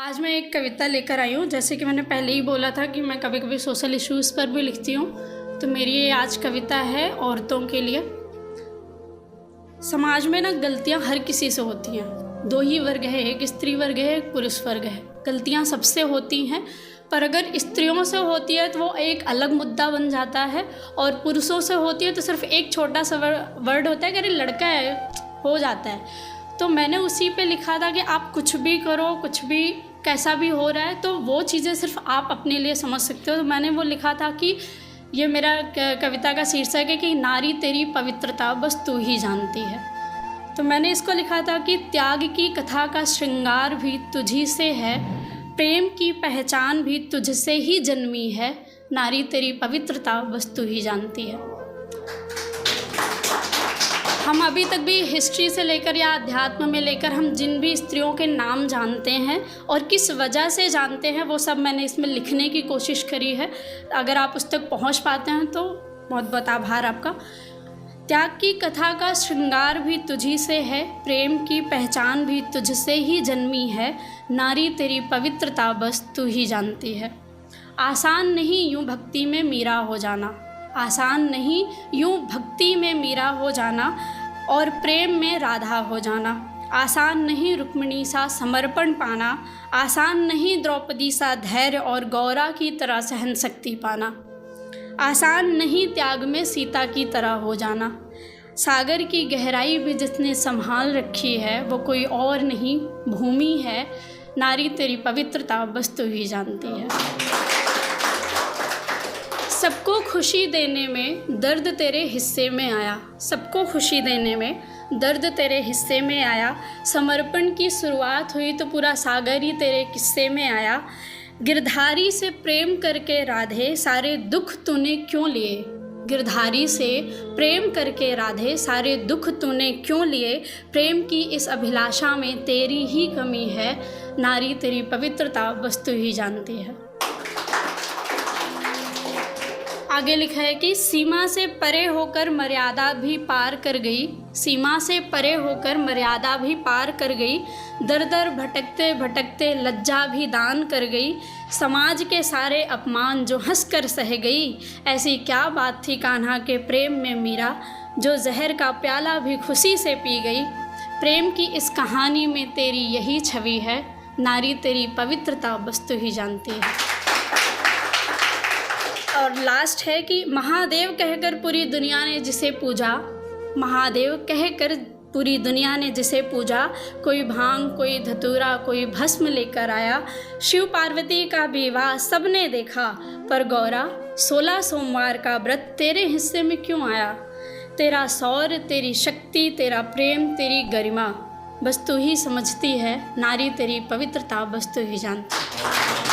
आज मैं एक कविता लेकर आई हूँ। जैसे कि मैंने पहले ही बोला था कि मैं कभी कभी सोशल इश्यूज़ पर भी लिखती हूँ, तो मेरी ये आज कविता है औरतों के लिए। समाज में ना गलतियाँ हर किसी से होती हैं। दो ही वर्ग है, एक स्त्री वर्ग है, एक पुरुष वर्ग है। गलतियाँ सबसे होती हैं, पर अगर स्त्रियों से होती है तो वो एक अलग मुद्दा बन जाता है, और पुरुषों से होती है तो सिर्फ एक छोटा सा वर्ड होता है कि अरे लड़का है, हो जाता है। तो मैंने उसी पे लिखा था कि आप कुछ भी करो, कुछ भी कैसा भी हो रहा है, तो वो चीज़ें सिर्फ आप अपने लिए समझ सकते हो। तो मैंने वो लिखा था कि ये मेरा कविता का शीर्षक है कि नारी तेरी पवित्रता बस तू ही जानती है। तो मैंने इसको लिखा था कि त्याग की कथा का श्रृंगार भी तुझी से है, प्रेम की पहचान भी तुझसे ही जन्मी है, नारी तेरी पवित्रता बस तू ही जानती है। हम अभी तक भी हिस्ट्री से लेकर या अध्यात्म में लेकर हम जिन भी स्त्रियों के नाम जानते हैं और किस वजह से जानते हैं, वो सब मैंने इसमें लिखने की कोशिश करी है। अगर आप उस तक पहुंच पाते हैं तो बहुत बहुत आभार आपका। त्याग की कथा का श्रृंगार भी तुझी से है, प्रेम की पहचान भी तुझसे ही जन्मी है, नारी तेरी पवित्रता बस तू ही जानती है। आसान नहीं यूँ भक्ति में मीरा हो जाना, आसान नहीं यूँ भक्ति में मीरा हो जाना, और प्रेम में राधा हो जाना। आसान नहीं रुक्मिणी सा समर्पण पाना, आसान नहीं द्रौपदी सा धैर्य और गौरा की तरह सहन शक्ति पाना। आसान नहीं त्याग में सीता की तरह हो जाना। सागर की गहराई भी जिसने संभाल रखी है, वो कोई और नहीं भूमि है, नारी तेरी पवित्रता बस तू ही जानती है। सबको खुशी देने में दर्द तेरे हिस्से में आया, सबको खुशी देने में दर्द तेरे हिस्से में आया, समर्पण की शुरुआत हुई तो पूरा सागर ही तेरे किस्से में आया। गिरधारी से प्रेम करके राधे सारे दुख तूने क्यों लिए, गिरधारी से प्रेम करके राधे सारे दुख तूने क्यों लिए, प्रेम की इस अभिलाषा में तेरी ही कमी है, नारी तेरी पवित्रता बस तू ही जानती है। आगे लिखा है कि सीमा से परे होकर मर्यादा भी पार कर गई, सीमा से परे होकर मर्यादा भी पार कर गई, दर दर भटकते भटकते लज्जा भी दान कर गई, समाज के सारे अपमान जो हंस कर सह गई, ऐसी क्या बात थी कान्हा के प्रेम में मीरा, जो जहर का प्याला भी खुशी से पी गई, प्रेम की इस कहानी में तेरी यही छवि है, नारी तेरी पवित्रता बस तू ही जानती है। और लास्ट है कि महादेव कहकर पूरी दुनिया ने जिसे पूजा, महादेव कहकर पूरी दुनिया ने जिसे पूजा, कोई भांग कोई धतूरा कोई भस्म लेकर आया, शिव पार्वती का विवाह सबने देखा, पर गौरा 16 सोमवार का व्रत तेरे हिस्से में क्यों आया, तेरा शौर्य तेरी शक्ति तेरा प्रेम तेरी गरिमा बस तू ही समझती है, नारी तेरी पवित्रता बस तू ही जानती है।